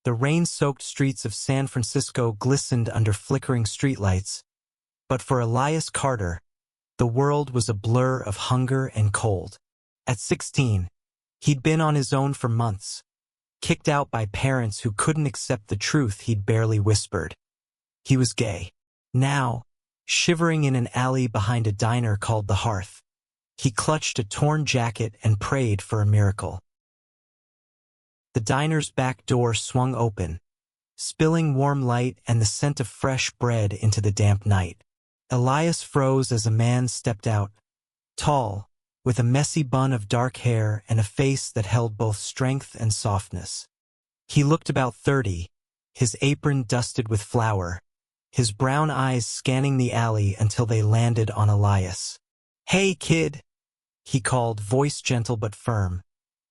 The rain-soaked streets of San Francisco glistened under flickering streetlights, but for Elias Carter, the world was a blur of hunger and cold. At 16, he'd been on his own for months, kicked out by parents who couldn't accept the truth he'd barely whispered. He was gay. Now, shivering in an alley behind a diner called The Hearth, he clutched a torn jacket and prayed for a miracle. The diner's back door swung open, spilling warm light and the scent of fresh bread into the damp night. Elias froze as a man stepped out, tall, with a messy bun of dark hair and a face that held both strength and softness. He looked about 30, his apron dusted with flour, his brown eyes scanning the alley until they landed on Elias. "Hey, kid," he called, voice gentle but firm,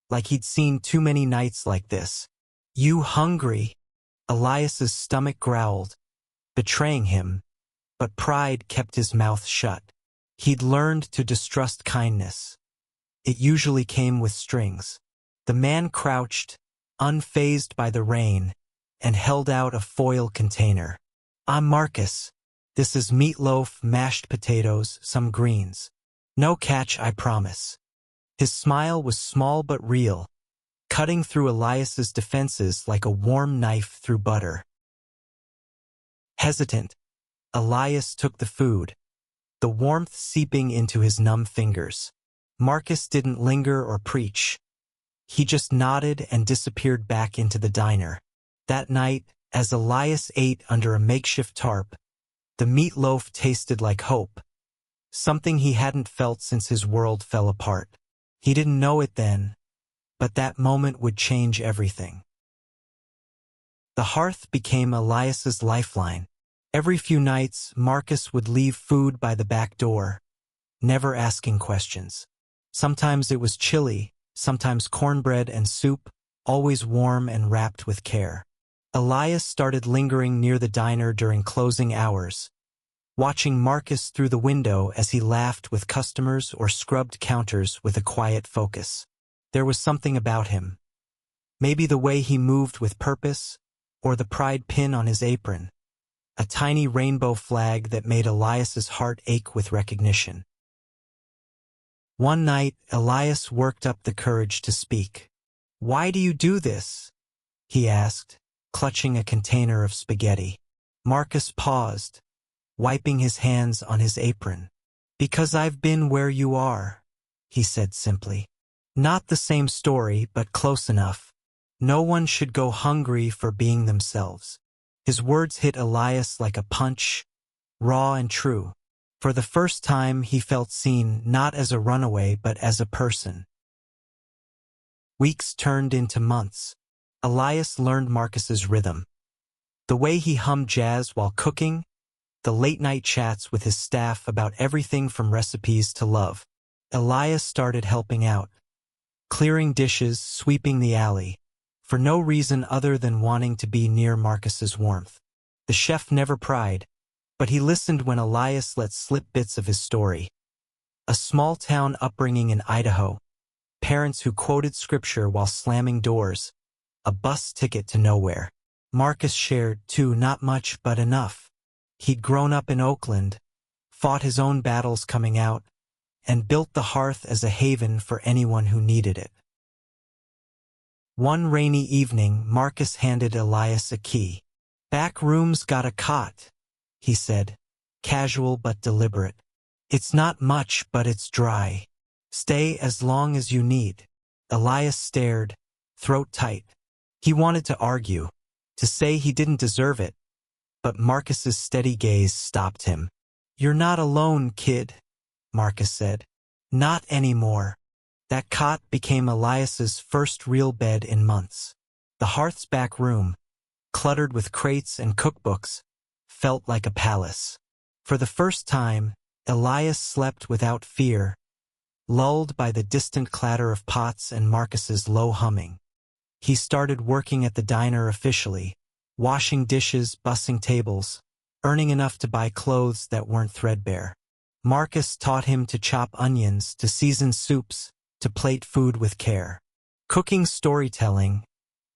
like he'd seen too many nights like this. "You hungry?" Elias's stomach growled, betraying him, but pride kept his mouth shut. He'd learned to distrust kindness. It usually came with strings. The man crouched, unfazed by the rain, and held out a foil container. "I'm Marcus. This is meatloaf, mashed potatoes, some greens. No catch, I promise." His smile was small but real, cutting through Elias's defenses like a warm knife through butter. Hesitant, Elias took the food, the warmth seeping into his numb fingers. Marcus didn't linger or preach. He just nodded and disappeared back into the diner. That night, as Elias ate under a makeshift tarp, the meatloaf tasted like hope, something he hadn't felt since his world fell apart. He didn't know it then, but that moment would change everything. The hearth became Elias's lifeline. Every few nights, Marcus would leave food by the back door, never asking questions. Sometimes it was chili, sometimes cornbread and soup, always warm and wrapped with care. Elias started lingering near the diner during closing hours, watching Marcus through the window as he laughed with customers or scrubbed counters with a quiet focus. There was something about him. Maybe the way he moved with purpose, or the pride pin on his apron, a tiny rainbow flag that made Elias's heart ache with recognition. One night, Elias worked up the courage to speak. "Why do you do this?" he asked, clutching a container of spaghetti. Marcus paused, wiping his hands on his apron. "Because I've been where you are," he said simply. Not the same story, but close enough. No one should go hungry for being themselves. His words hit Elias like a punch, raw and true. For the first time, he felt seen not as a runaway but as a person. Weeks turned into months. Elias learned Marcus's rhythm. The way he hummed jazz while cooking, the late-night chats with his staff about everything from recipes to love. Elias started helping out, clearing dishes, sweeping the alley, for no reason other than wanting to be near Marcus's warmth. The chef never pried, but he listened when Elias let slip bits of his story. A small-town upbringing in Idaho, parents who quoted scripture while slamming doors, a bus ticket to nowhere. Marcus shared, too, not much but enough. He'd grown up in Oakland, fought his own battles coming out, and built the hearth as a haven for anyone who needed it. One rainy evening, Marcus handed Elias a key. "Back room's got a cot," he said, casual but deliberate. "It's not much, but it's dry. Stay as long as you need." Elias stared, throat tight. He wanted to argue, to say he didn't deserve it, but Marcus's steady gaze stopped him. "You're not alone, kid," Marcus said. "Not anymore." That cot became Elias's first real bed in months. The hearth's back room, cluttered with crates and cookbooks, felt like a palace. For the first time, Elias slept without fear, lulled by the distant clatter of pots and Marcus's low humming. He started working at the diner officially, washing dishes, bussing tables, earning enough to buy clothes that weren't threadbare. Marcus taught him to chop onions, to season soups, to plate food with care. Cooking storytelling,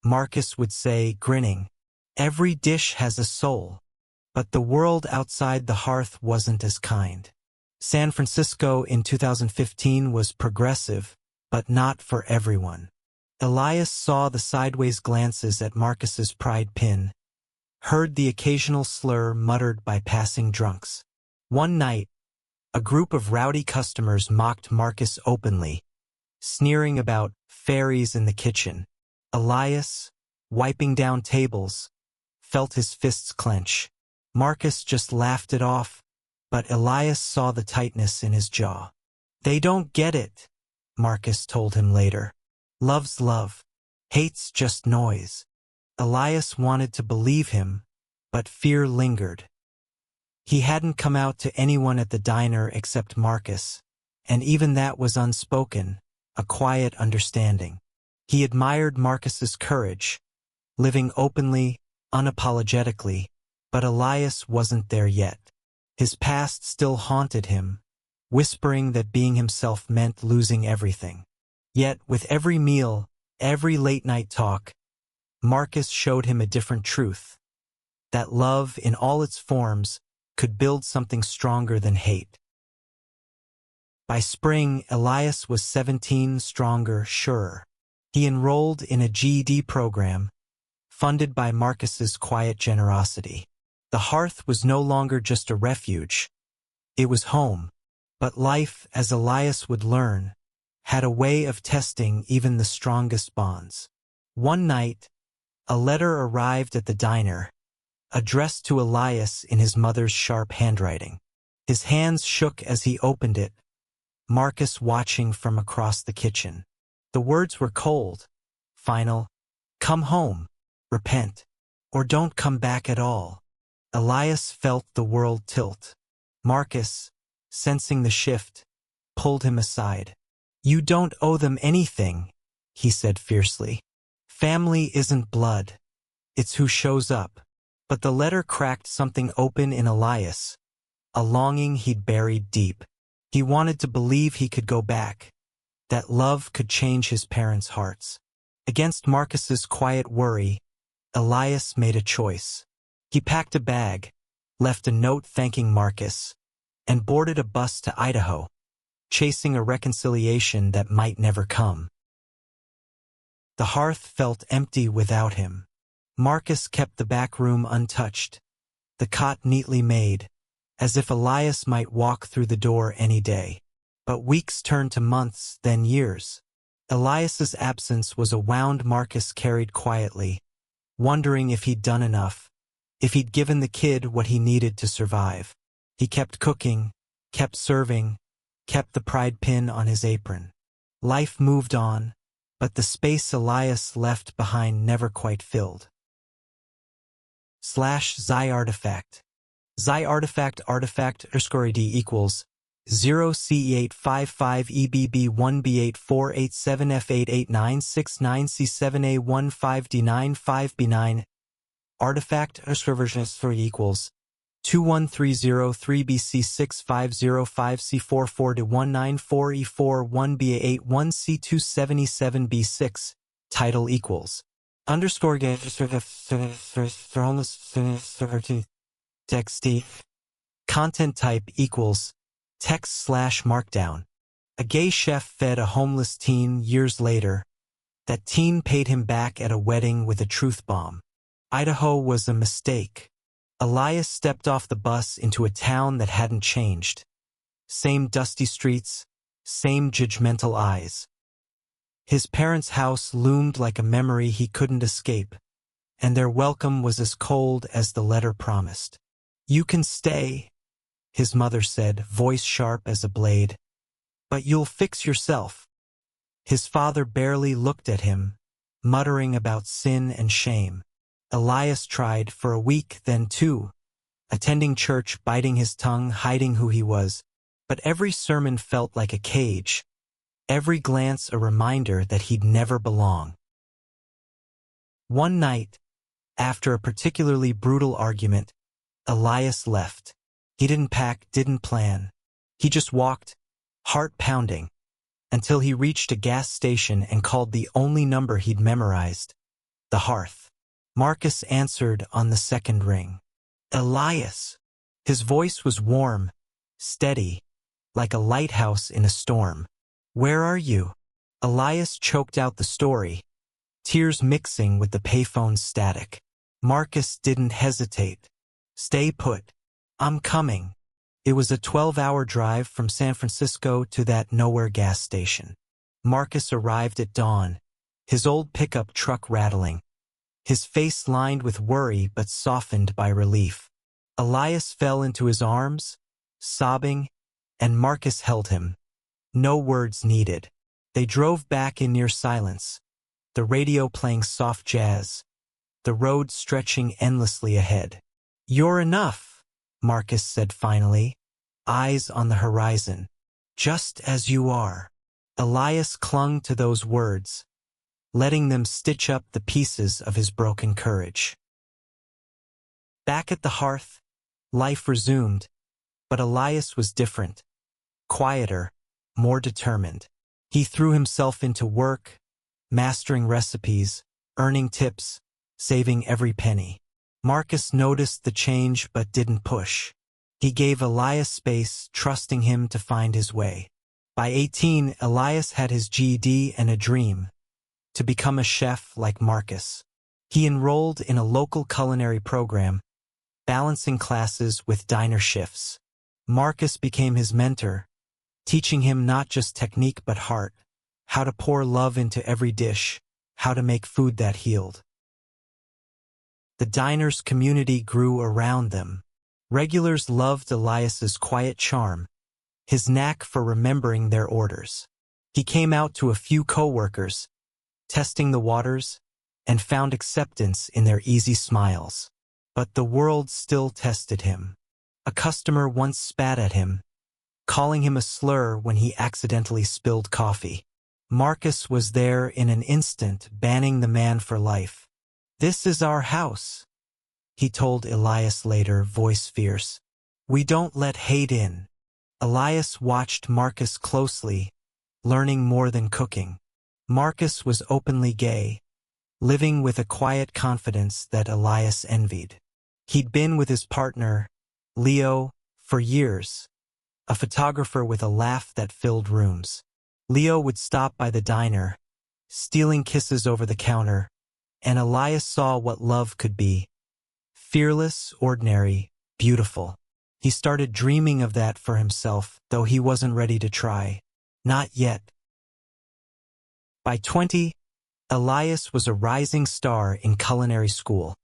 Marcus would say, grinning. Every dish has a soul. But the world outside the hearth wasn't as kind. San Francisco in 2015 was progressive, but not for everyone. Elias saw the sideways glances at Marcus's pride pin, heard the occasional slur muttered by passing drunks. One night, a group of rowdy customers mocked Marcus openly, sneering about fairies in the kitchen. Elias, wiping down tables, felt his fists clench. Marcus just laughed it off, but Elias saw the tightness in his jaw. "They don't get it," Marcus told him later. "Love's love. Hate's just noise." Elias wanted to believe him, but fear lingered. He hadn't come out to anyone at the diner except Marcus, and even that was unspoken, a quiet understanding. He admired Marcus's courage, living openly, unapologetically, but Elias wasn't there yet. His past still haunted him, whispering that being himself meant losing everything. Yet, with every meal, every late-night talk, Marcus showed him a different truth, that love, in all its forms, could build something stronger than hate. By spring, Elias was 17, stronger, surer. He enrolled in a GED program, funded by Marcus's quiet generosity. The hearth was no longer just a refuge. It was home. But life, as Elias would learn, had a way of testing even the strongest bonds. One night, a letter arrived at the diner, addressed to Elias in his mother's sharp handwriting. His hands shook as he opened it, Marcus watching from across the kitchen. The words were cold, final: "Come home, repent, or don't come back at all." Elias felt the world tilt. Marcus, sensing the shift, pulled him aside. "You don't owe them anything," he said fiercely. "Family isn't blood. It's who shows up." But the letter cracked something open in Elias, a longing he'd buried deep. He wanted to believe he could go back, that love could change his parents' hearts. Against Marcus's quiet worry, Elias made a choice. He packed a bag, left a note thanking Marcus, and boarded a bus to Idaho, chasing a reconciliation that might never come. The hearth felt empty without him. Marcus kept the back room untouched, the cot neatly made, as if Elias might walk through the door any day. But weeks turned to months, then years. Elias's absence was a wound Marcus carried quietly, wondering if he'd done enough, if he'd given the kid what he needed to survive. He kept cooking, kept serving, kept the pride pin on his apron. Life moved on, but the space Elias left behind never quite filled. /Xi artifact. Xi artifact _ID equals 0C855EBB1B8487F88969C7A15D95B9 artifact _version equals 21303BC65055C44-194E41B81C277B6 title equals text content type equals text/markdown. A gay chef fed a homeless teen years later. That teen paid him back at a wedding with a truth bomb. Idaho was a mistake. Elias stepped off the bus into a town that hadn't changed. Same dusty streets, same judgmental eyes. His parents' house loomed like a memory he couldn't escape, and their welcome was as cold as the letter promised. "You can stay," his mother said, voice sharp as a blade, "but you'll fix yourself." His father barely looked at him, muttering about sin and shame. Elias tried for a week, then two, attending church, biting his tongue, hiding who he was. But every sermon felt like a cage, every glance a reminder that he'd never belong. One night, after a particularly brutal argument, Elias left. He didn't pack, didn't plan. He just walked, heart pounding, until he reached a gas station and called the only number he'd memorized, The hearth. Marcus answered on the second ring. Elias. His voice was warm, steady, like a lighthouse in a storm. Where are you? Elias choked out the story, tears mixing with the payphone's static. Marcus didn't hesitate. Stay put. I'm coming. It was a 12-hour drive from San Francisco to that nowhere gas station. Marcus arrived at dawn, his old pickup truck rattling, his face lined with worry but softened by relief. Elias fell into his arms, sobbing, and Marcus held him. No words needed. They drove back in near silence, the radio playing soft jazz, the road stretching endlessly ahead. You're enough, Marcus said finally, eyes on the horizon. Just as you are. Elias clung to those words, letting them stitch up the pieces of his broken courage. Back at the hearth, life resumed, but Elias was different, quieter, more determined. He threw himself into work, mastering recipes, earning tips, saving every penny. Marcus noticed the change but didn't push. He gave Elias space, trusting him to find his way. By 18, Elias had his GED and a dream: to become a chef like Marcus. He enrolled in a local culinary program, balancing classes with diner shifts. Marcus became his mentor, teaching him not just technique but heart, how to pour love into every dish, how to make food that healed. The diner's community grew around them. Regulars loved Elias's quiet charm, his knack for remembering their orders. He came out to a few coworkers, testing the waters, and found acceptance in their easy smiles. But the world still tested him. A customer once spat at him, calling him a slur when he accidentally spilled coffee. Marcus was there in an instant, banning the man for life. "This is our house," he told Elias later, voice fierce. "We don't let hate in." Elias watched Marcus closely, learning more than cooking. Marcus was openly gay, living with a quiet confidence that Elias envied. He'd been with his partner, Leo, for years, a photographer with a laugh that filled rooms. Leo would stop by the diner, stealing kisses over the counter, and Elias saw what love could be. Fearless, ordinary, beautiful. He started dreaming of that for himself, though he wasn't ready to try. Not yet. By 20, Elias was a rising star in culinary school,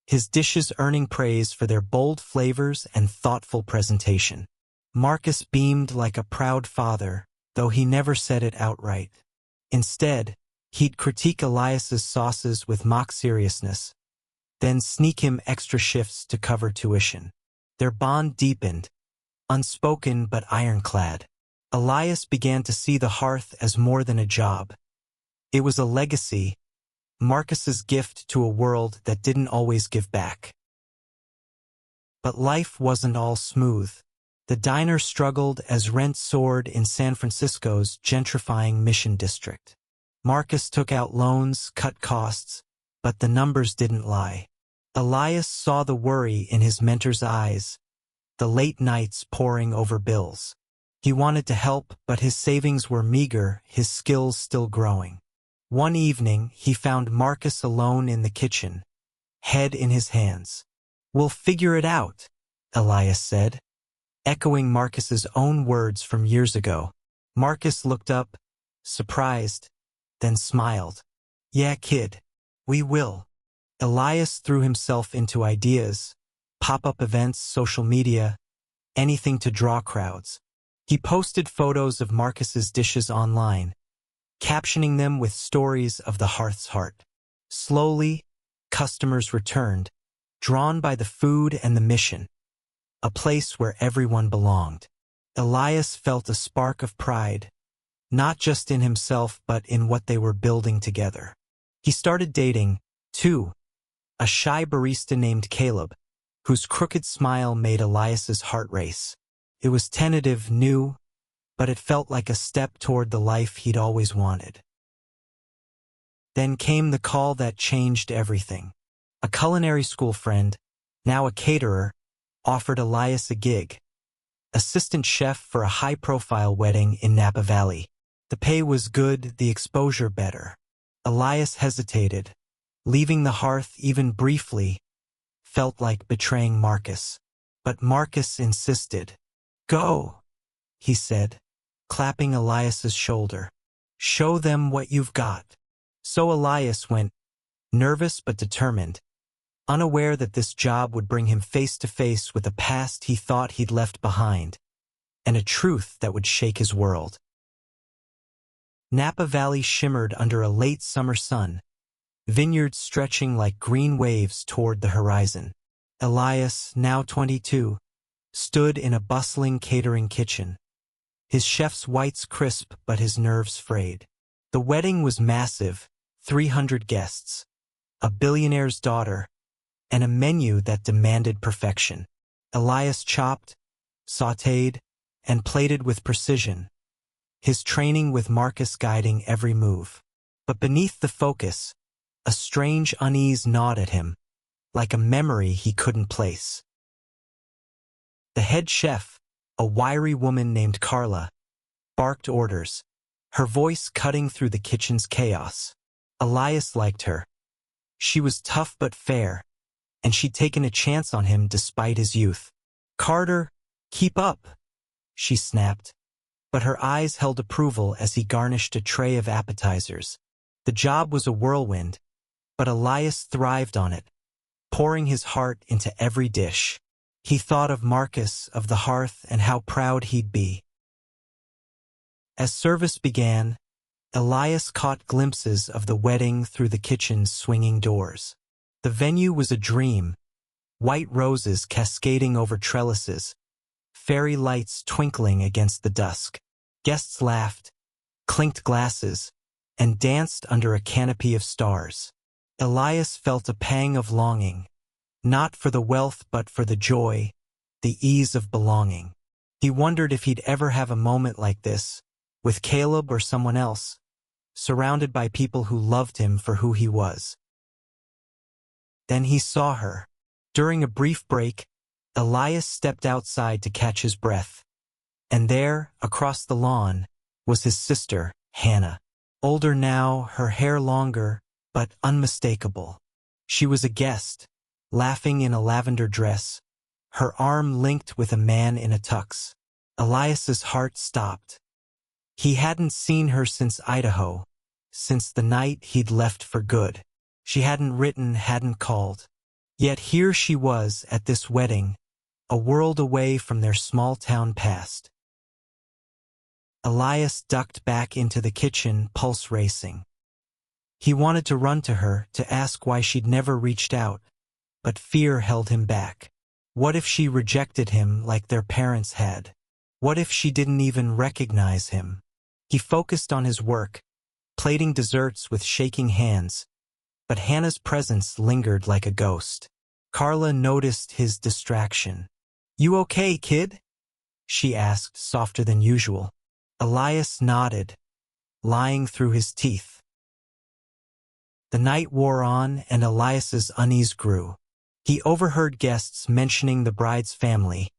his dishes earning praise for their bold flavors and thoughtful presentation. Marcus beamed like a proud father, though he never said it outright. Instead, he'd critique Elias's sauces with mock seriousness, then sneak him extra shifts to cover tuition. Their bond deepened, unspoken but ironclad. Elias began to see the hearth as more than a job. It was a legacy, Marcus's gift to a world that didn't always give back. But life wasn't all smooth. The diner struggled as rent soared in San Francisco's gentrifying Mission District. Marcus took out loans, cut costs, but the numbers didn't lie. Elias saw the worry in his mentor's eyes, the late nights poring over bills. He wanted to help, but his savings were meager, his skills still growing. One evening, he found Marcus alone in the kitchen, head in his hands. "We'll figure it out," Elias said, echoing Marcus's own words from years ago. Marcus looked up, surprised, then smiled. "Yeah, kid, we will." Elias threw himself into ideas, pop-up events, social media, anything to draw crowds. He posted photos of Marcus's dishes online, captioning them with stories of the hearth's heart. Slowly, customers returned, drawn by the food and the mission, a place where everyone belonged. Elias felt a spark of pride, not just in himself but in what they were building together. He started dating, too, a shy barista named Caleb, whose crooked smile made Elias's heart race. It was tentative, new, but it felt like a step toward the life he'd always wanted. Then came the call that changed everything. A culinary school friend, now a caterer, offered Elias a gig. Assistant chef for a high-profile wedding in Napa Valley. The pay was good, the exposure better. Elias hesitated. Leaving the hearth even briefly felt like betraying Marcus. But Marcus insisted. "Go," he said, clapping Elias's shoulder. "Show them what you've got." So Elias went, nervous but determined, unaware that this job would bring him face to face with a past he thought he'd left behind, and a truth that would shake his world. Napa Valley shimmered under a late summer sun, vineyards stretching like green waves toward the horizon. Elias, now 22, stood in a bustling catering kitchen. His chef's whites crisp but his nerves frayed. The wedding was massive, 300 guests, a billionaire's daughter, and a menu that demanded perfection. Elias chopped, sautéed, and plated with precision, his training with Marcus guiding every move. But beneath the focus, a strange unease gnawed at him, like a memory he couldn't place. The head chef, a wiry woman named Carla, barked orders, her voice cutting through the kitchen's chaos. Elias liked her. She was tough but fair, and she'd taken a chance on him despite his youth. "Carter, keep up," she snapped, but her eyes held approval as he garnished a tray of appetizers. The job was a whirlwind, but Elias thrived on it, pouring his heart into every dish. He thought of Marcus, of the hearth, and how proud he'd be. As service began, Elias caught glimpses of the wedding through the kitchen's swinging doors. The venue was a dream, white roses cascading over trellises, fairy lights twinkling against the dusk. Guests laughed, clinked glasses, and danced under a canopy of stars. Elias felt a pang of longing, not for the wealth but for the joy, the ease of belonging. He wondered if he'd ever have a moment like this, with Caleb or someone else, surrounded by people who loved him for who he was. Then he saw her. During a brief break, Elias stepped outside to catch his breath. And there, across the lawn, was his sister, Hannah. Older now, her hair longer, but unmistakable. She was a guest, laughing in a lavender dress, her arm linked with a man in a tux. Elias's heart stopped. He hadn't seen her since Idaho, since the night he'd left for good. She hadn't written, hadn't called. Yet here she was at this wedding, a world away from their small-town past. Elias ducked back into the kitchen, pulse racing. He wanted to run to her, to ask why she'd never reached out, but fear held him back. What if she rejected him like their parents had? What if she didn't even recognize him? He focused on his work, plating desserts with shaking hands, but Hannah's presence lingered like a ghost. Carla noticed his distraction. "You okay, kid?" she asked, softer than usual. Elias nodded, lying through his teeth. The night wore on, and Elias's unease grew. He overheard guests mentioning the bride's family,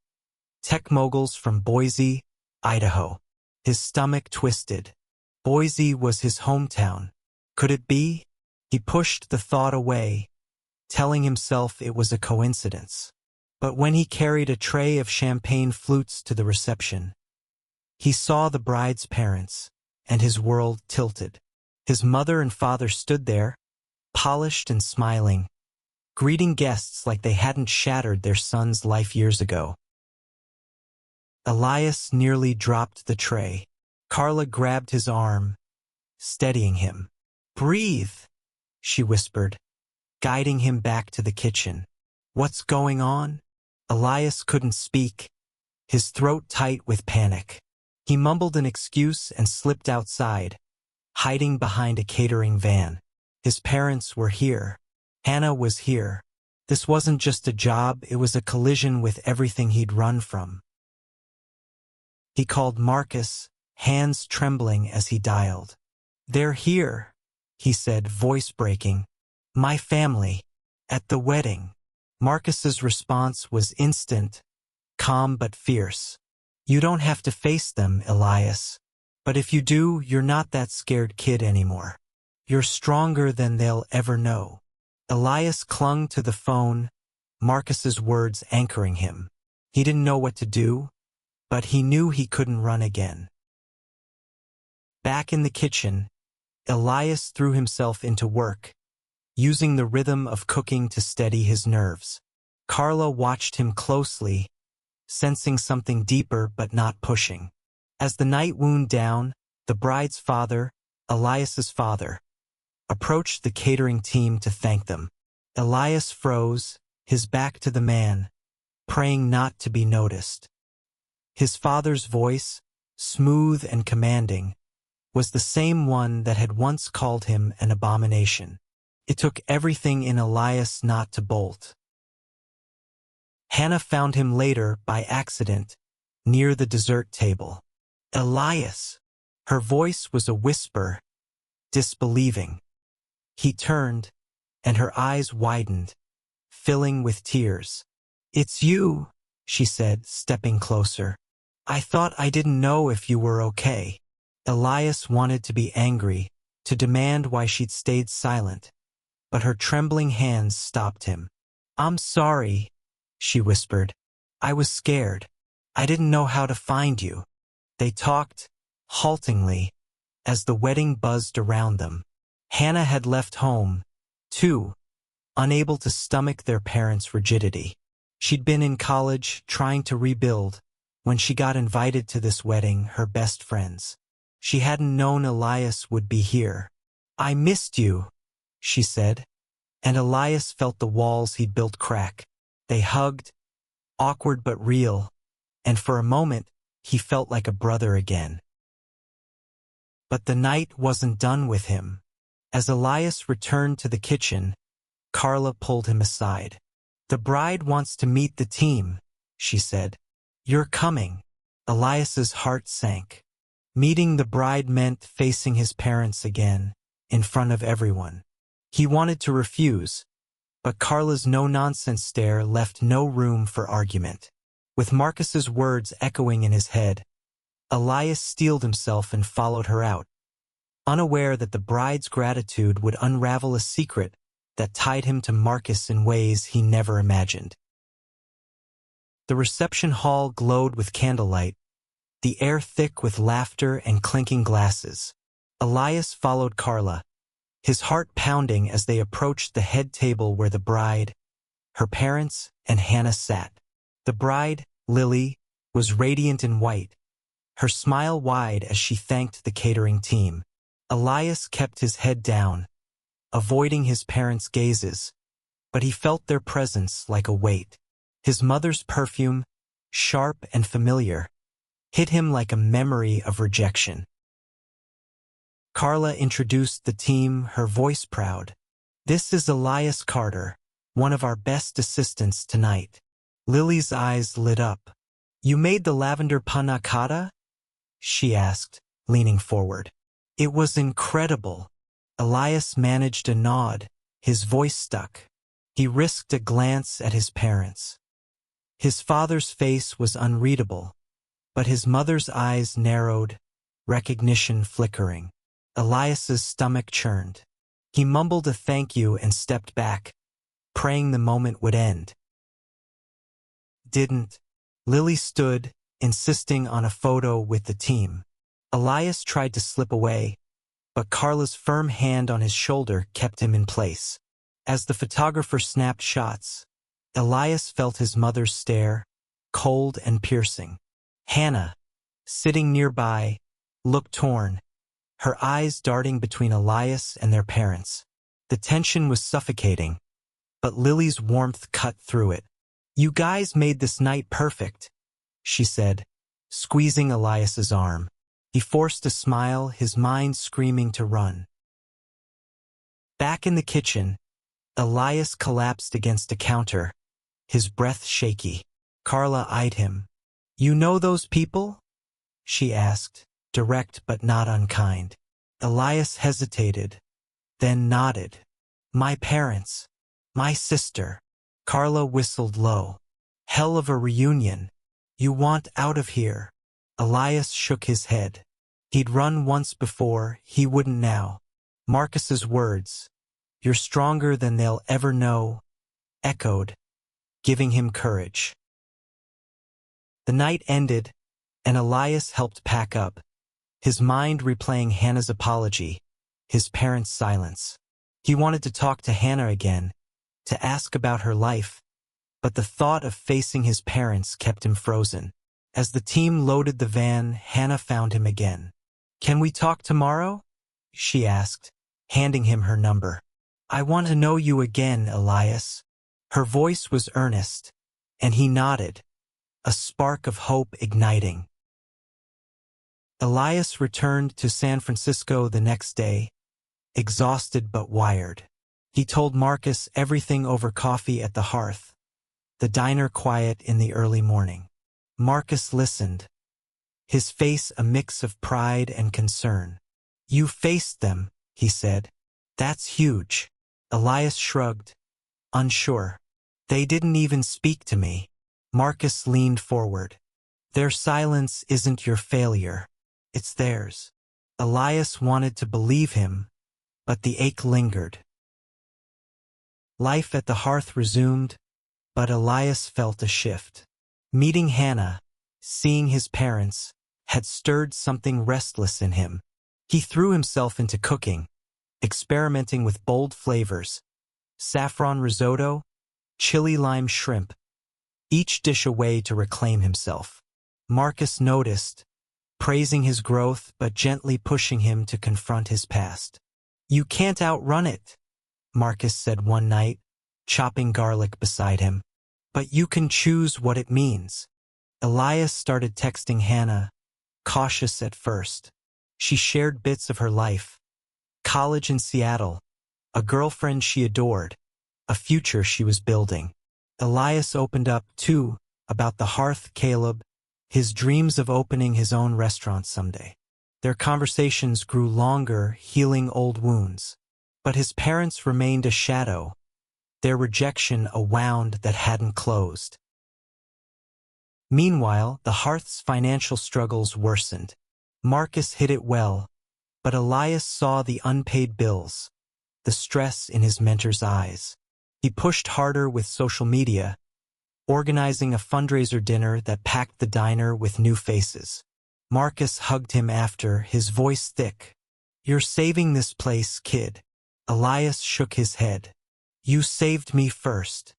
tech moguls from Boise, Idaho. His stomach twisted. Boise was his hometown. Could it be? He pushed the thought away, telling himself it was a coincidence. But when he carried a tray of champagne flutes to the reception, he saw the bride's parents, and his world tilted. His mother and father stood there, polished and smiling, greeting guests like they hadn't shattered their son's life years ago. Elias nearly dropped the tray. Carla grabbed his arm, steadying him. "Breathe," she whispered, guiding him back to the kitchen. "What's going on?" Elias couldn't speak, his throat tight with panic. He mumbled an excuse and slipped outside, hiding behind a catering van. His parents were here. Hannah was here. This wasn't just a job, it was a collision with everything he'd run from. He called Marcus, hands trembling as he dialed. "They're here," he said, voice breaking. My family. At the wedding. Marcus's response was instant, calm but fierce. You don't have to face them, Elias. But if you do, you're not that scared kid anymore. You're stronger than they'll ever know. Elias clung to the phone, Marcus's words anchoring him. He didn't know what to do, but he knew he couldn't run again. Back in the kitchen, Elias threw himself into work, using the rhythm of cooking to steady his nerves. Carla watched him closely, sensing something deeper but not pushing. As the night wound down, the bride's father, Elias's father, approached the catering team to thank them. Elias froze, his back to the man, praying not to be noticed. His father's voice, smooth and commanding, was the same one that had once called him an abomination. It took everything in Elias not to bolt. Hannah found him later by accident, near the dessert table. Elias! Her voice was a whisper, disbelieving. He turned, and her eyes widened, filling with tears. It's you, she said, stepping closer. I thought I didn't know if you were okay. Elias wanted to be angry, to demand why she'd stayed silent, but her trembling hands stopped him. I'm sorry, she whispered. I was scared. I didn't know how to find you. They talked, haltingly, as the wedding buzzed around them. Hannah had left home, too, unable to stomach their parents' rigidity. She'd been in college, trying to rebuild, when she got invited to this wedding, her best friends. She hadn't known Elias would be here. I missed you, she said, and Elias felt the walls he'd built crack. They hugged, awkward but real, and for a moment, he felt like a brother again. But the night wasn't done with him. As Elias returned to the kitchen, Carla pulled him aside. The bride wants to meet the team, she said. You're coming. Elias's heart sank. Meeting the bride meant facing his parents again, in front of everyone. He wanted to refuse, but Carla's no-nonsense stare left no room for argument. With Marcus's words echoing in his head, Elias steeled himself and followed her out, unaware that the bride's gratitude would unravel a secret that tied him to Marcus in ways he never imagined. The reception hall glowed with candlelight, the air thick with laughter and clinking glasses. Elias followed Carla, his heart pounding as they approached the head table where the bride, her parents, and Hannah sat. The bride, Lily, was radiant in white, her smile wide as she thanked the catering team. Elias kept his head down, avoiding his parents' gazes, but he felt their presence like a weight. His mother's perfume, sharp and familiar, hit him like a memory of rejection. Carla introduced the team, her voice proud. This is Elias Carter, one of our best assistants tonight. Lily's eyes lit up. You made the lavender panna cotta? She asked, leaning forward. It was incredible. Elias managed a nod, his voice stuck. He risked a glance at his parents. His father's face was unreadable, but his mother's eyes narrowed, recognition flickering. Elias's stomach churned. He mumbled a thank you and stepped back, praying the moment would end. Didn't. Lily stood, insisting on a photo with the team. Elias tried to slip away, but Carla's firm hand on his shoulder kept him in place. As the photographer snapped shots, Elias felt his mother's stare, cold and piercing. Hannah, sitting nearby, looked torn, her eyes darting between Elias and their parents. The tension was suffocating, but Lily's warmth cut through it. You guys made this night perfect, she said, squeezing Elias's arm. He forced a smile, his mind screaming to run. Back in the kitchen, Elias collapsed against a counter, his breath shaky. Carla eyed him. You know those people? She asked, direct but not unkind. Elias hesitated, then nodded. My parents. My sister. Carla whistled low. Hell of a reunion. You want out of here. Elias shook his head. He'd run once before, he wouldn't now. Marcus's words, "You're stronger than they'll ever know," echoed, giving him courage. The night ended, and Elias helped pack up, his mind replaying Hannah's apology, his parents' silence. He wanted to talk to Hannah again, to ask about her life, but the thought of facing his parents kept him frozen. As the team loaded the van, Hannah found him again. "Can we talk tomorrow?" she asked, handing him her number. "I want to know you again, Elias." Her voice was earnest, and he nodded, a spark of hope igniting. Elias returned to San Francisco the next day, exhausted but wired. He told Marcus everything over coffee at the hearth, the diner quiet in the early morning. Marcus listened, his face a mix of pride and concern. "You faced them," he said. "That's huge." Elias shrugged, unsure. "They didn't even speak to me." Marcus leaned forward. "Their silence isn't your failure. It's theirs." Elias wanted to believe him, but the ache lingered. Life at the hearth resumed, but Elias felt a shift. Meeting Hannah, seeing his parents, had stirred something restless in him. He threw himself into cooking, experimenting with bold flavors, saffron risotto, chili lime shrimp, each dish a way to reclaim himself. Marcus noticed, praising his growth but gently pushing him to confront his past. "You can't outrun it," Marcus said one night, chopping garlic beside him. "But you can choose what it means." Elias started texting Hannah, cautious at first. She shared bits of her life. College in Seattle, a girlfriend she adored, a future she was building. Elias opened up, too, about the hearth, Caleb, his dreams of opening his own restaurant someday. Their conversations grew longer, healing old wounds. But his parents remained a shadow, their rejection a wound that hadn't closed. Meanwhile, the hearth's financial struggles worsened. Marcus hid it well, but Elias saw the unpaid bills, the stress in his mentor's eyes. He pushed harder with social media, organizing a fundraiser dinner that packed the diner with new faces. Marcus hugged him after, his voice thick. "You're saving this place, kid." Elias shook his head. "You saved me first."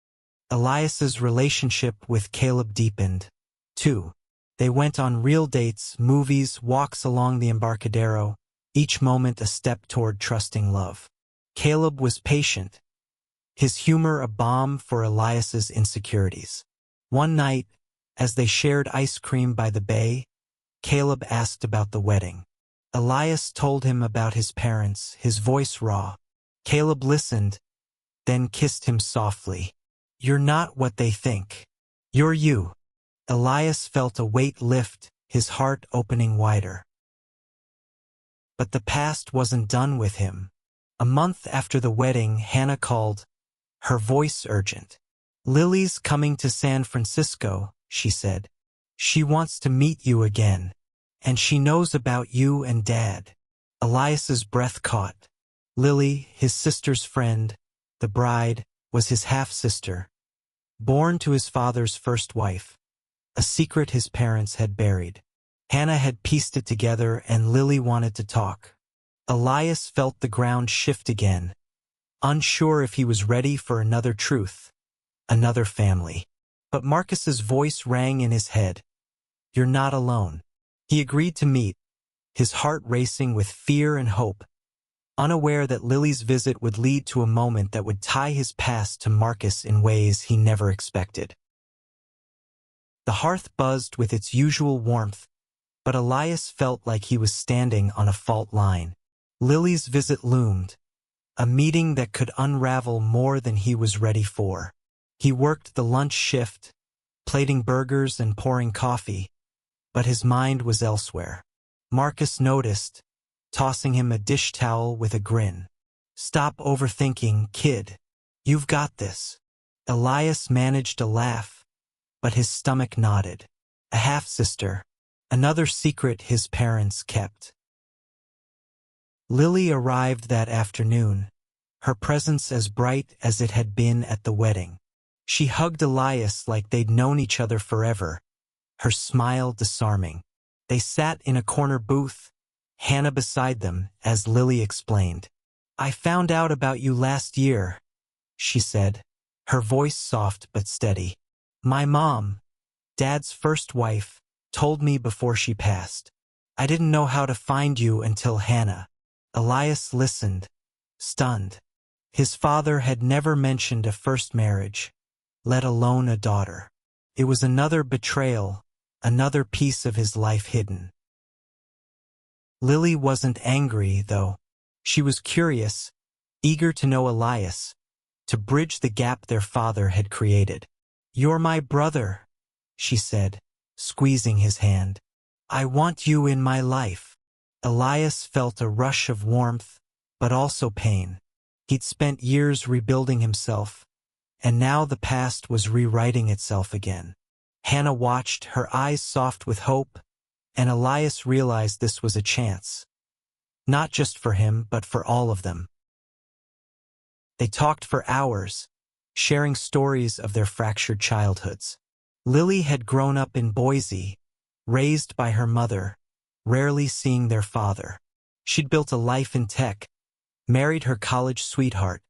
Elias's relationship with Caleb deepened, too. They went on real dates, movies, walks along the Embarcadero, each moment a step toward trusting love. Caleb was patient, his humor a balm for Elias's insecurities. One night, as they shared ice cream by the bay, Caleb asked about the wedding. Elias told him about his parents, his voice raw. Caleb listened, then kissed him softly. "You're not what they think. You're you." Elias felt a weight lift, his heart opening wider. But the past wasn't done with him. A month after the wedding, Hannah called, her voice urgent. "Lily's coming to San Francisco," she said. "She wants to meet you again. And she knows about you and Dad." Elias's breath caught. Lily, his sister's friend, the bride, was his half-sister, born to his father's first wife, a secret his parents had buried. Hannah had pieced it together, and Lily wanted to talk. Elias felt the ground shift again, unsure if he was ready for another truth, another family. But Marcus's voice rang in his head. "You're not alone." He agreed to meet, his heart racing with fear and hope, unaware that Lily's visit would lead to a moment that would tie his past to Marcus in ways he never expected. The hearth buzzed with its usual warmth, but Elias felt like he was standing on a fault line. Lily's visit loomed, a meeting that could unravel more than he was ready for. He worked the lunch shift, plating burgers and pouring coffee, but his mind was elsewhere. Marcus noticed, tossing him a dish towel with a grin. Stop overthinking, kid. You've got this. Elias managed a laugh, but his stomach knotted. A half-sister. Another secret his parents kept. Lily arrived that afternoon, her presence as bright as it had been at the wedding. She hugged Elias like they'd known each other forever, her smile disarming. They sat in a corner booth, Hannah beside them, as Lily explained. "I found out about you last year," she said, her voice soft but steady. "My mom, Dad's first wife, told me before she passed. I didn't know how to find you until Hannah." Elias listened, stunned. His father had never mentioned a first marriage, let alone a daughter. It was another betrayal, another piece of his life hidden. Lily wasn't angry, though. She was curious, eager to know Elias, to bridge the gap their father had created. "You're my brother," she said, squeezing his hand. "I want you in my life." Elias felt a rush of warmth, but also pain. He'd spent years rebuilding himself, and now the past was rewriting itself again. Hannah watched, her eyes soft with hope, and Elias realized this was a chance. Not just for him, but for all of them. They talked for hours, sharing stories of their fractured childhoods. Lily had grown up in Boise, raised by her mother, rarely seeing their father. She'd built a life in tech, married her college sweetheart,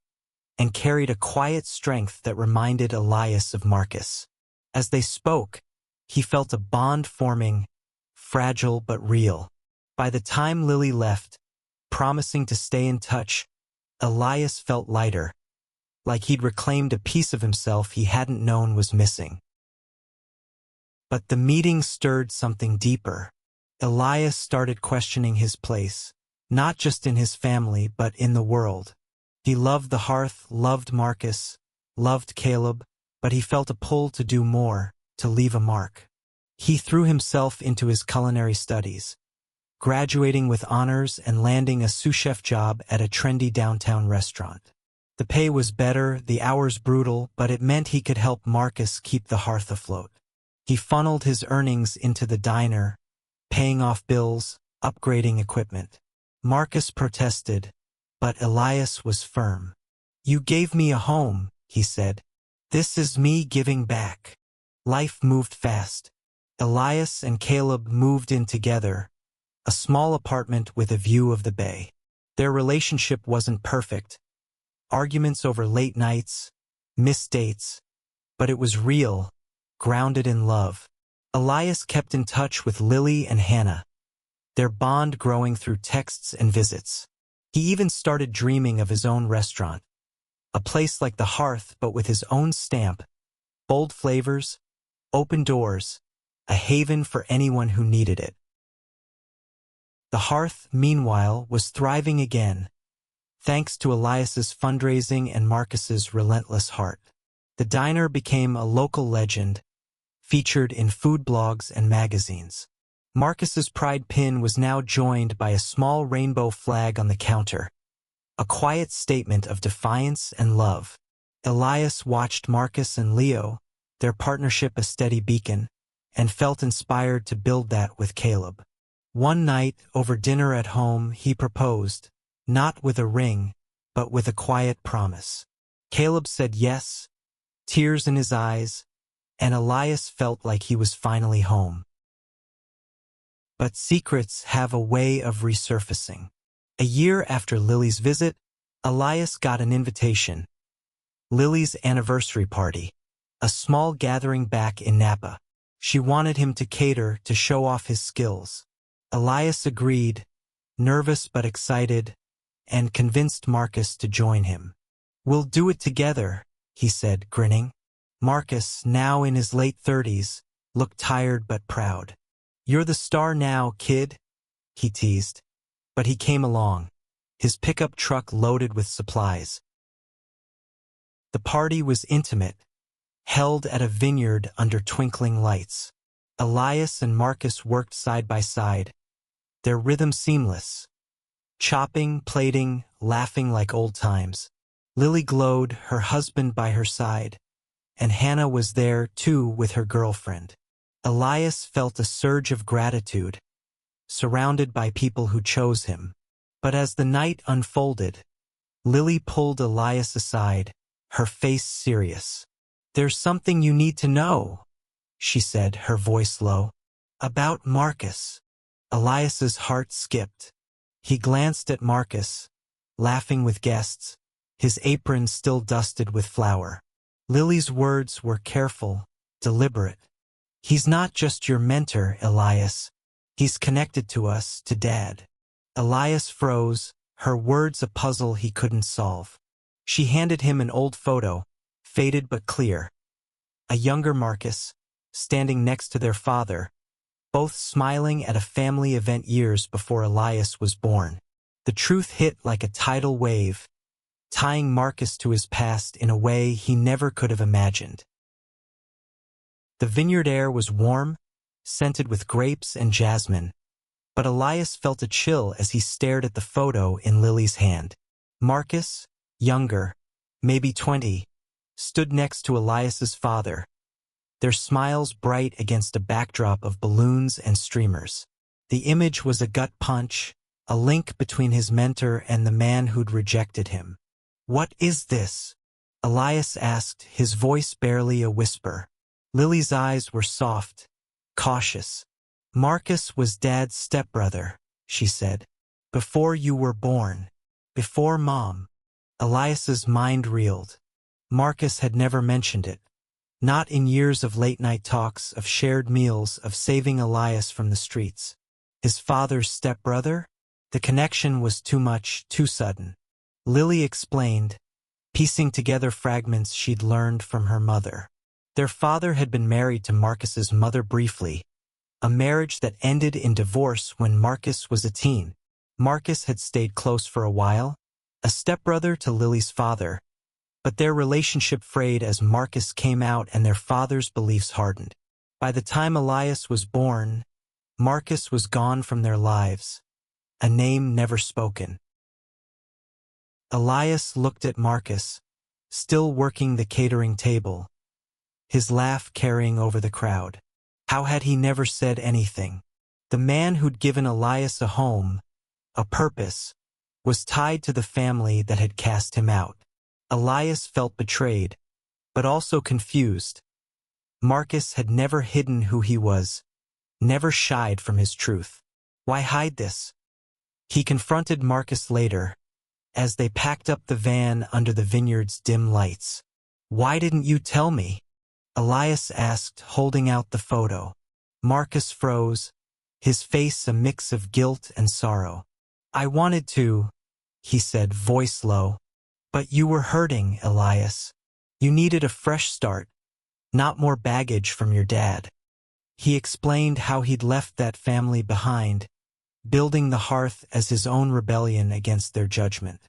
and carried a quiet strength that reminded Elias of Marcus. As they spoke, he felt a bond forming, fragile but real. By the time Lily left, promising to stay in touch, Elias felt lighter, like he'd reclaimed a piece of himself he hadn't known was missing. But the meeting stirred something deeper. Elias started questioning his place, not just in his family but in the world. He loved the hearth, loved Marcus, loved Caleb, but he felt a pull to do more, to leave a mark. He threw himself into his culinary studies, graduating with honors and landing a sous chef job at a trendy downtown restaurant. The pay was better, the hours brutal, but it meant he could help Marcus keep the hearth afloat. He funneled his earnings into the diner, paying off bills, upgrading equipment. Marcus protested, but Elias was firm. "You gave me a home," he said. "This is me giving back." Life moved fast. Elias and Caleb moved in together, a small apartment with a view of the bay. Their relationship wasn't perfect. Arguments over late nights, missed dates, but it was real, grounded in love. Elias kept in touch with Lily and Hannah, their bond growing through texts and visits. He even started dreaming of his own restaurant, a place like the hearth but with his own stamp, bold flavors, open doors, a haven for anyone who needed it. The hearth, meanwhile, was thriving again, thanks to Elias's fundraising and Marcus's relentless heart. The diner became a local legend, featured in food blogs and magazines. Marcus's pride pin was now joined by a small rainbow flag on the counter, a quiet statement of defiance and love. Elias watched Marcus and Leo, their partnership a steady beacon, and felt inspired to build that with Caleb. One night, over dinner at home, he proposed, not with a ring, but with a quiet promise. Caleb said yes, tears in his eyes, and Elias felt like he was finally home. But secrets have a way of resurfacing. A year after Lily's visit, Elias got an invitation. Lily's anniversary party, a small gathering back in Napa. She wanted him to cater, to show off his skills. Elias agreed, nervous but excited, and convinced Marcus to join him. "We'll do it together," he said, grinning. Marcus, now in his late 30s, looked tired but proud. "You're the star now, kid," he teased. But he came along, his pickup truck loaded with supplies. The party was intimate, held at a vineyard under twinkling lights. Elias and Marcus worked side by side, their rhythm seamless, chopping, plating, laughing like old times. Lily glowed, her husband by her side, and Hannah was there too with her girlfriend. Elias felt a surge of gratitude, surrounded by people who chose him. But as the night unfolded, Lily pulled Elias aside, her face serious. "There's something you need to know," she said, her voice low. "About Marcus." Elias's heart skipped. He glanced at Marcus, laughing with guests, his apron still dusted with flour. Lily's words were careful, deliberate. "He's not just your mentor, Elias. He's connected to us, to Dad." Elias froze, her words a puzzle he couldn't solve. She handed him an old photo, faded but clear. A younger Marcus, standing next to their father, both smiling at a family event years before Elias was born. The truth hit like a tidal wave, tying Marcus to his past in a way he never could have imagined. The vineyard air was warm, scented with grapes and jasmine, but Elias felt a chill as he stared at the photo in Lily's hand. Marcus, younger, maybe 20, stood next to Elias's father, their smiles bright against a backdrop of balloons and streamers. The image was a gut punch, a link between his mentor and the man who'd rejected him. "What is this?" Elias asked, his voice barely a whisper. Lily's eyes were soft, cautious. "Marcus was Dad's stepbrother," she said. "Before you were born. Before Mom." Elias's mind reeled. Marcus had never mentioned it. Not in years of late-night talks, of shared meals, of saving Elias from the streets. His father's stepbrother? The connection was too much, too sudden. Lily explained, piecing together fragments she'd learned from her mother. Their father had been married to Marcus's mother briefly, a marriage that ended in divorce when Marcus was a teen. Marcus had stayed close for a while, a stepbrother to Lily's father, but their relationship frayed as Marcus came out and their father's beliefs hardened. By the time Elias was born, Marcus was gone from their lives, a name never spoken. Elias looked at Marcus, still working the catering table, his laugh carrying over the crowd. How had he never said anything? The man who'd given Elias a home, a purpose, was tied to the family that had cast him out. Elias felt betrayed, but also confused. Marcus had never hidden who he was, never shied from his truth. Why hide this? He confronted Marcus later, as they packed up the van under the vineyard's dim lights. "Why didn't you tell me?" Elias asked, holding out the photo. Marcus froze, his face a mix of guilt and sorrow. "I wanted to," he said, voice low. "But you were hurting, Elias. You needed a fresh start, not more baggage from your dad." He explained how he'd left that family behind, building the hearth as his own rebellion against their judgment.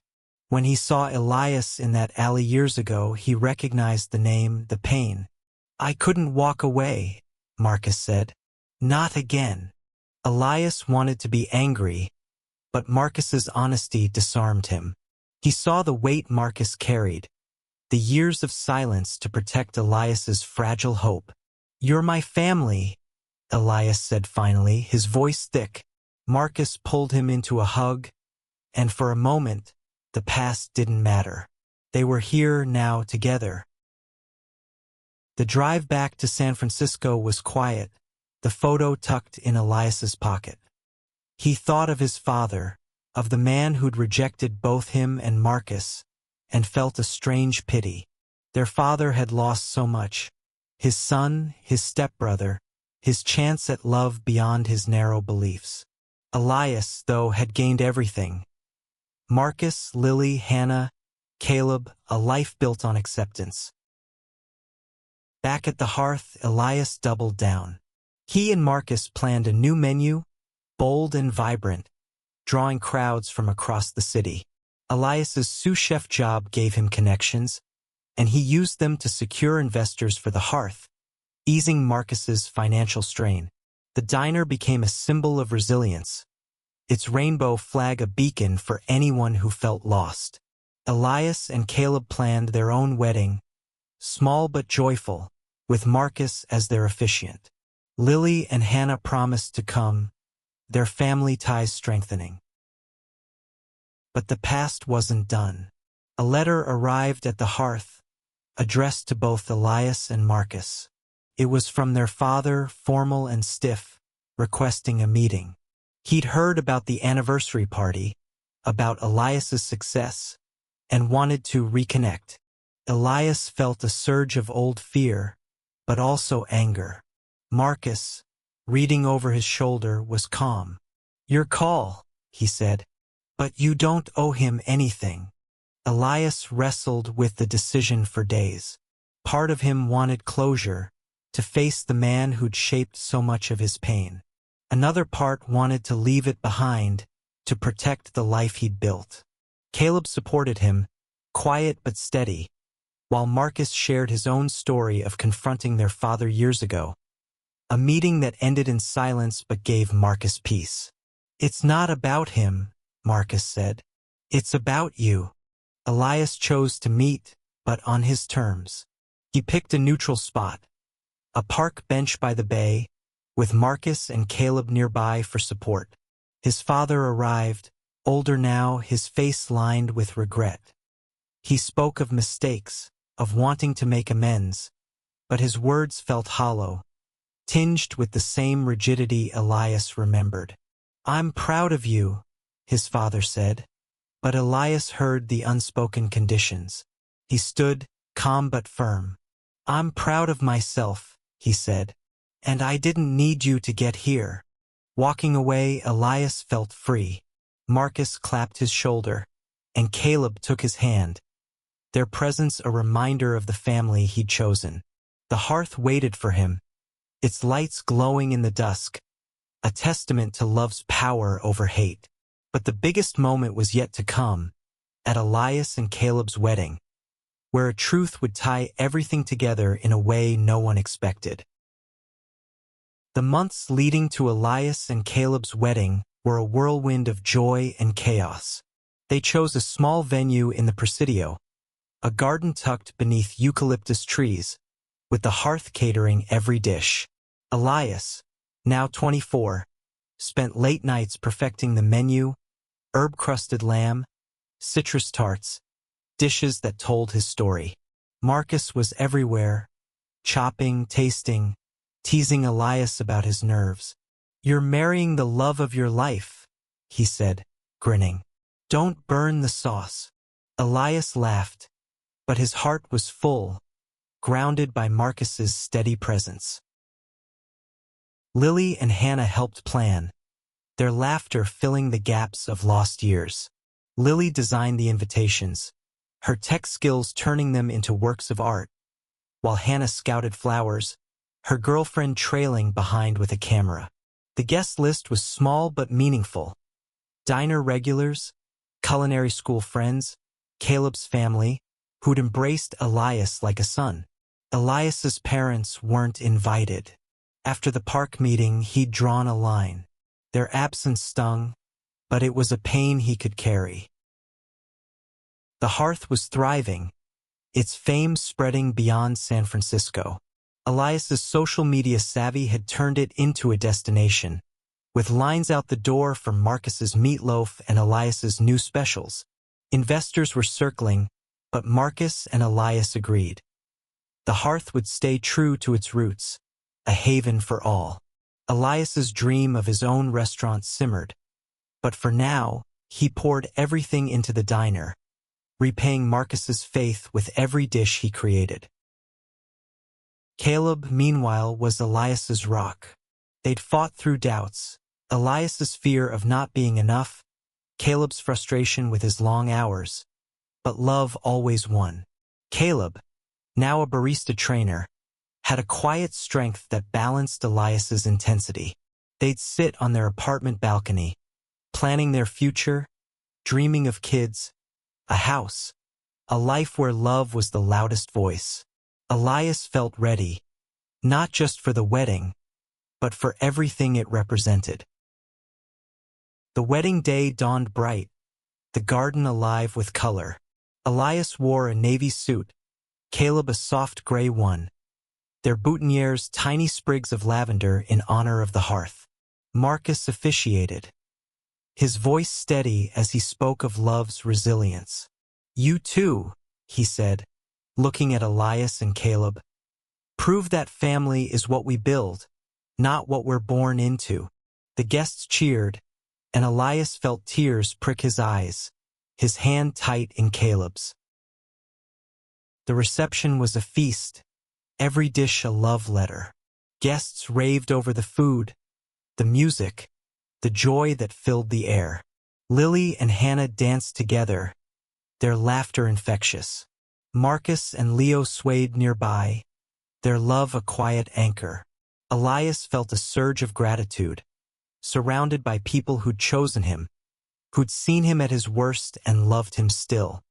When he saw Elias in that alley years ago, he recognized the name, the pain. "I couldn't walk away," Marcus said. "Not again." Elias wanted to be angry, but Marcus's honesty disarmed him. He saw the weight Marcus carried, the years of silence to protect Elias's fragile hope. "You're my family," Elias said finally, his voice thick. Marcus pulled him into a hug, and for a moment, the past didn't matter. They were here now together. The drive back to San Francisco was quiet, the photo tucked in Elias's pocket. He thought of his father, of the man who'd rejected both him and Marcus, and felt a strange pity. Their father had lost so much. His son, his stepbrother, his chance at love beyond his narrow beliefs. Elias, though, had gained everything. Marcus, Lily, Hannah, Caleb, a life built on acceptance. Back at the hearth, Elias doubled down. He and Marcus planned a new menu, bold and vibrant, drawing crowds from across the city. Elias's sous chef job gave him connections, and he used them to secure investors for the hearth, easing Marcus's financial strain. The diner became a symbol of resilience, its rainbow flag a beacon for anyone who felt lost. Elias and Caleb planned their own wedding, small but joyful, with Marcus as their officiant. Lily and Hannah promised to come, their family ties strengthening. But the past wasn't done. A letter arrived at the hearth, addressed to both Elias and Marcus. It was from their father, formal and stiff, requesting a meeting. He'd heard about the anniversary party, about Elias's success, and wanted to reconnect. Elias felt a surge of old fear, but also anger. Marcus, reading over his shoulder, was calm. "Your call," he said, "but you don't owe him anything." Elias wrestled with the decision for days. Part of him wanted closure, to face the man who'd shaped so much of his pain. Another part wanted to leave it behind, to protect the life he'd built. Caleb supported him, quiet but steady, while Marcus shared his own story of confronting their father years ago. A meeting that ended in silence but gave Marcus peace. "It's not about him," Marcus said. "It's about you." Elias chose to meet, but on his terms. He picked a neutral spot, a park bench by the bay, with Marcus and Caleb nearby for support. His father arrived, older now, his face lined with regret. He spoke of mistakes, of wanting to make amends, but his words felt hollow, tinged with the same rigidity Elias remembered. "I'm proud of you," his father said, but Elias heard the unspoken conditions. He stood, calm but firm. "I'm proud of myself," he said, "and I didn't need you to get here." Walking away, Elias felt free. Marcus clapped his shoulder, and Caleb took his hand, their presence a reminder of the family he'd chosen. The hearth waited for him, its lights glowing in the dusk, a testament to love's power over hate. But the biggest moment was yet to come, at Elias and Caleb's wedding, where a truth would tie everything together in a way no one expected. The months leading to Elias and Caleb's wedding were a whirlwind of joy and chaos. They chose a small venue in the Presidio, a garden tucked beneath eucalyptus trees, with the hearth catering every dish. Elias, now 24, spent late nights perfecting the menu, herb-crusted lamb, citrus tarts, dishes that told his story. Marcus was everywhere, chopping, tasting, teasing Elias about his nerves. "You're marrying the love of your life," he said, grinning. "Don't burn the sauce." Elias laughed, but his heart was full, grounded by Marcus's steady presence. Lily and Hannah helped plan, their laughter filling the gaps of lost years. Lily designed the invitations, her tech skills turning them into works of art, while Hannah scouted flowers, her girlfriend trailing behind with a camera. The guest list was small but meaningful. Diner regulars, culinary school friends, Caleb's family, who'd embraced Elias like a son. Elias's parents weren't invited. After the park meeting, he'd drawn a line. Their absence stung, but it was a pain he could carry. The hearth was thriving, its fame spreading beyond San Francisco. Elias's social media savvy had turned it into a destination, with lines out the door for Marcus's meatloaf and Elias's new specials. Investors were circling, but Marcus and Elias agreed. The hearth would stay true to its roots, a haven for all. Elias's dream of his own restaurant simmered, but for now, he poured everything into the diner, repaying Marcus's faith with every dish he created. Caleb, meanwhile, was Elias's rock. They'd fought through doubts, Elias's fear of not being enough, Caleb's frustration with his long hours, but love always won. Caleb, now a barista trainer, had a quiet strength that balanced Elias's intensity. They'd sit on their apartment balcony, planning their future, dreaming of kids, a house, a life where love was the loudest voice. Elias felt ready, not just for the wedding, but for everything it represented. The wedding day dawned bright, the garden alive with color. Elias wore a navy suit, Caleb a soft gray one, their boutonnieres tiny sprigs of lavender in honor of the hearth. Marcus officiated, his voice steady as he spoke of love's resilience. "You too," he said, looking at Elias and Caleb. "Prove that family is what we build, not what we're born into." The guests cheered, and Elias felt tears prick his eyes, his hand tight in Caleb's. The reception was a feast, every dish a love letter. Guests raved over the food, the music, the joy that filled the air. Lily and Hannah danced together, their laughter infectious. Marcus and Leo swayed nearby, their love a quiet anchor. Elias felt a surge of gratitude, surrounded by people who'd chosen him, who'd seen him at his worst and loved him still.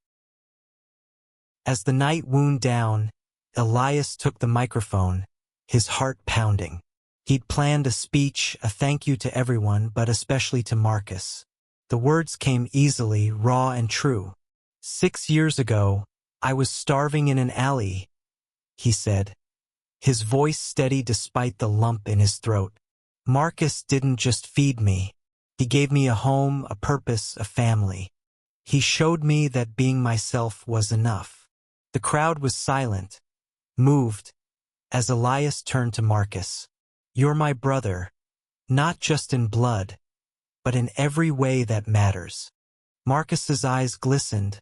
As the night wound down, Elias took the microphone, his heart pounding. He'd planned a speech, a thank you to everyone, but especially to Marcus. The words came easily, raw and true. "6 years ago, I was starving in an alley," he said, his voice steady despite the lump in his throat. "Marcus didn't just feed me. He gave me a home, a purpose, a family. He showed me that being myself was enough." The crowd was silent, moved, as Elias turned to Marcus. "You're my brother, not just in blood, but in every way that matters." Marcus's eyes glistened,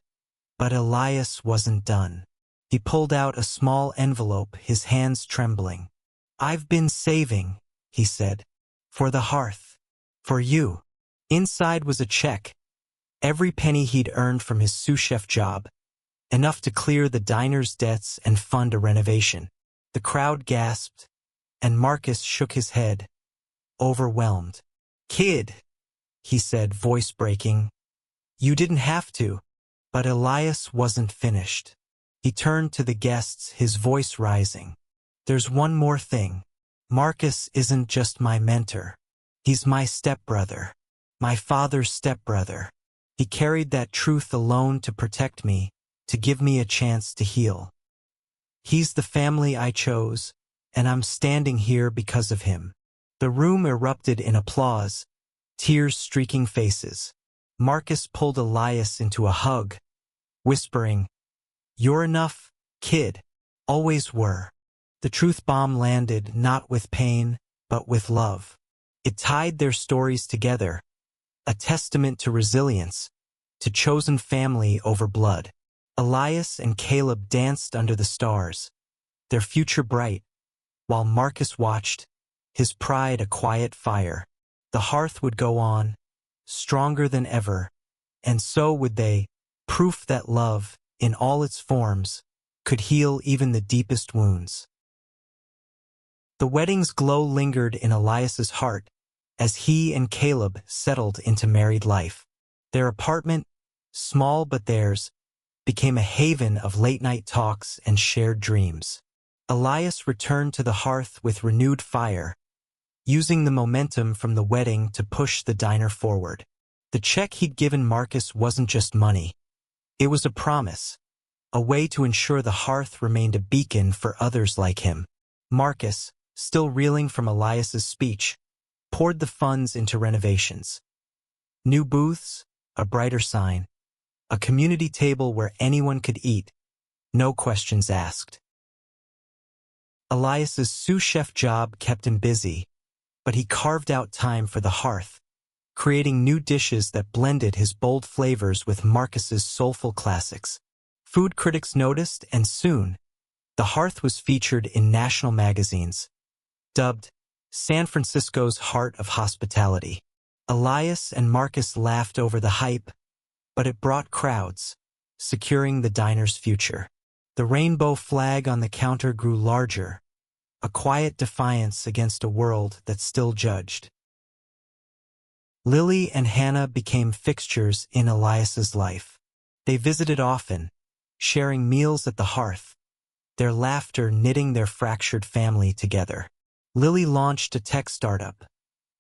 but Elias wasn't done. He pulled out a small envelope, his hands trembling. "I've been saving," he said, "for the hearth, for you." Inside was a check, every penny he'd earned from his sous chef job, enough to clear the diner's debts and fund a renovation. The crowd gasped, and Marcus shook his head, overwhelmed. "Kid," he said, voice breaking, "you didn't have to." But Elias wasn't finished. He turned to the guests, his voice rising. "There's one more thing. Marcus isn't just my mentor. He's my stepbrother, my father's stepbrother. He carried that truth alone to protect me, to give me a chance to heal. He's the family I chose, and I'm standing here because of him." The room erupted in applause, tears streaking faces. Marcus pulled Elias into a hug, whispering, "You're enough, kid. Always were." The truth bomb landed not with pain, but with love. It tied their stories together, a testament to resilience, to chosen family over blood. Elias and Caleb danced under the stars, their future bright, while Marcus watched, his pride a quiet fire. The hearth would go on, stronger than ever, and so would they, proof that love, in all its forms, could heal even the deepest wounds. The wedding's glow lingered in Elias's heart as he and Caleb settled into married life. Their apartment, small but theirs, became a haven of late-night talks and shared dreams. Elias returned to the hearth with renewed fire, using the momentum from the wedding to push the diner forward. The check he'd given Marcus wasn't just money. It was a promise, a way to ensure the hearth remained a beacon for others like him. Marcus, still reeling from Elias's speech, poured the funds into renovations. New booths, a brighter sign, a community table where anyone could eat, no questions asked. Elias's sous chef job kept him busy, but he carved out time for the hearth, creating new dishes that blended his bold flavors with Marcus's soulful classics. Food critics noticed, and soon, the hearth was featured in national magazines, dubbed San Francisco's heart of hospitality. Elias and Marcus laughed over the hype, but it brought crowds, securing the diner's future. The rainbow flag on the counter grew larger, a quiet defiance against a world that still judged. Lily and Hannah became fixtures in Elias's life. They visited often, sharing meals at the hearth, their laughter knitting their fractured family together. Lily launched a tech startup,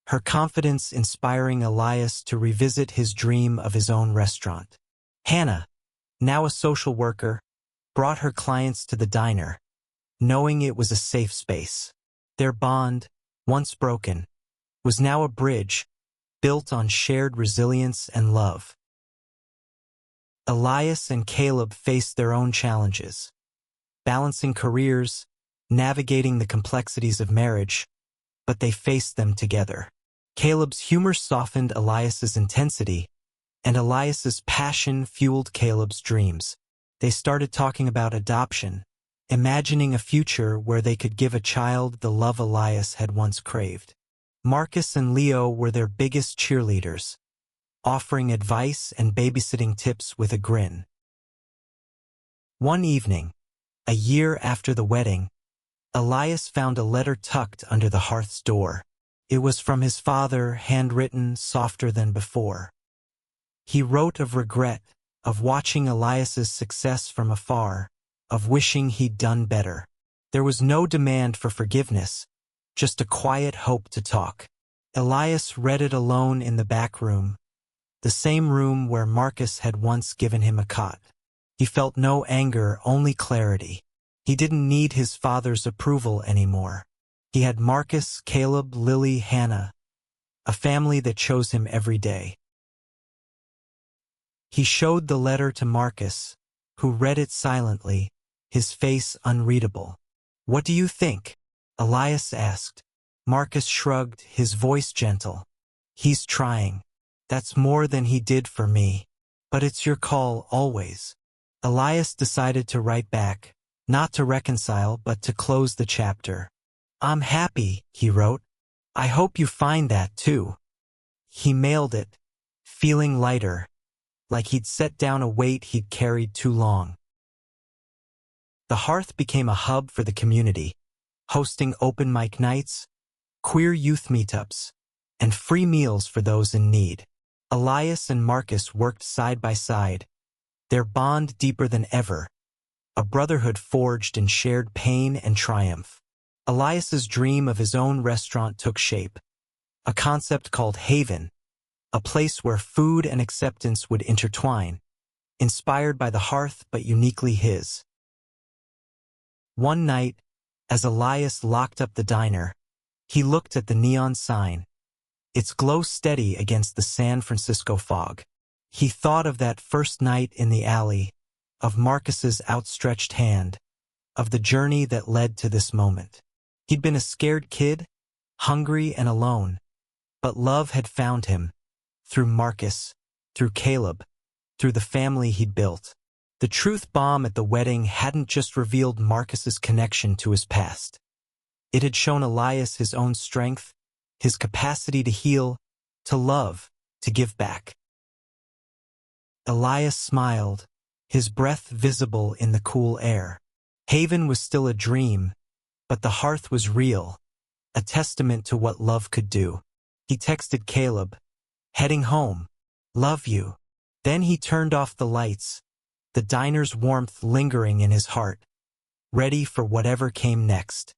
her confidence inspiring Elias to revisit his dream of his own restaurant. Hannah, now a social worker, brought her clients to the diner, knowing it was a safe space. Their bond, once broken, was now a bridge built on shared resilience and love. Elias and Caleb faced their own challenges, balancing careers, navigating the complexities of marriage, but they faced them together. Caleb's humor softened Elias's intensity, and Elias's passion fueled Caleb's dreams. They started talking about adoption, imagining a future where they could give a child the love Elias had once craved. Marcus and Leo were their biggest cheerleaders, offering advice and babysitting tips with a grin. One evening, a year after the wedding, Elias found a letter tucked under the hearth's door. It was from his father, handwritten, softer than before. He wrote of regret, of watching Elias's success from afar, of wishing he'd done better. There was no demand for forgiveness, just a quiet hope to talk. Elias read it alone in the back room, the same room where Marcus had once given him a cot. He felt no anger, only clarity. He didn't need his father's approval anymore. He had Marcus, Caleb, Lily, Hannah, a family that chose him every day. He showed the letter to Marcus, who read it silently, his face unreadable. "What do you think?" Elias asked. Marcus shrugged, his voice gentle. "He's trying. That's more than he did for me. But it's your call, always." Elias decided to write back, not to reconcile, but to close the chapter. "I'm happy," he wrote. "I hope you find that too." He mailed it, feeling lighter, like he'd set down a weight he'd carried too long. The hearth became a hub for the community, hosting open mic nights, queer youth meetups, and free meals for those in need. Elias and Marcus worked side by side, their bond deeper than ever, a brotherhood forged in shared pain and triumph. Elias's dream of his own restaurant took shape, a concept called Haven, a place where food and acceptance would intertwine, inspired by the hearth but uniquely his. One night, as Elias locked up the diner, he looked at the neon sign, its glow steady against the San Francisco fog. He thought of that first night in the alley, of Marcus's outstretched hand, of the journey that led to this moment. He'd been a scared kid, hungry and alone, but love had found him, through Marcus, through Caleb, through the family he'd built. The truth bomb at the wedding hadn't just revealed Marcus's connection to his past. It had shown Elias his own strength, his capacity to heal, to love, to give back. Elias smiled, his breath visible in the cool air. Haven was still a dream, but the hearth was real, a testament to what love could do. He texted Caleb, "Heading home. Love you." Then he turned off the lights, the diner's warmth lingering in his heart, ready for whatever came next.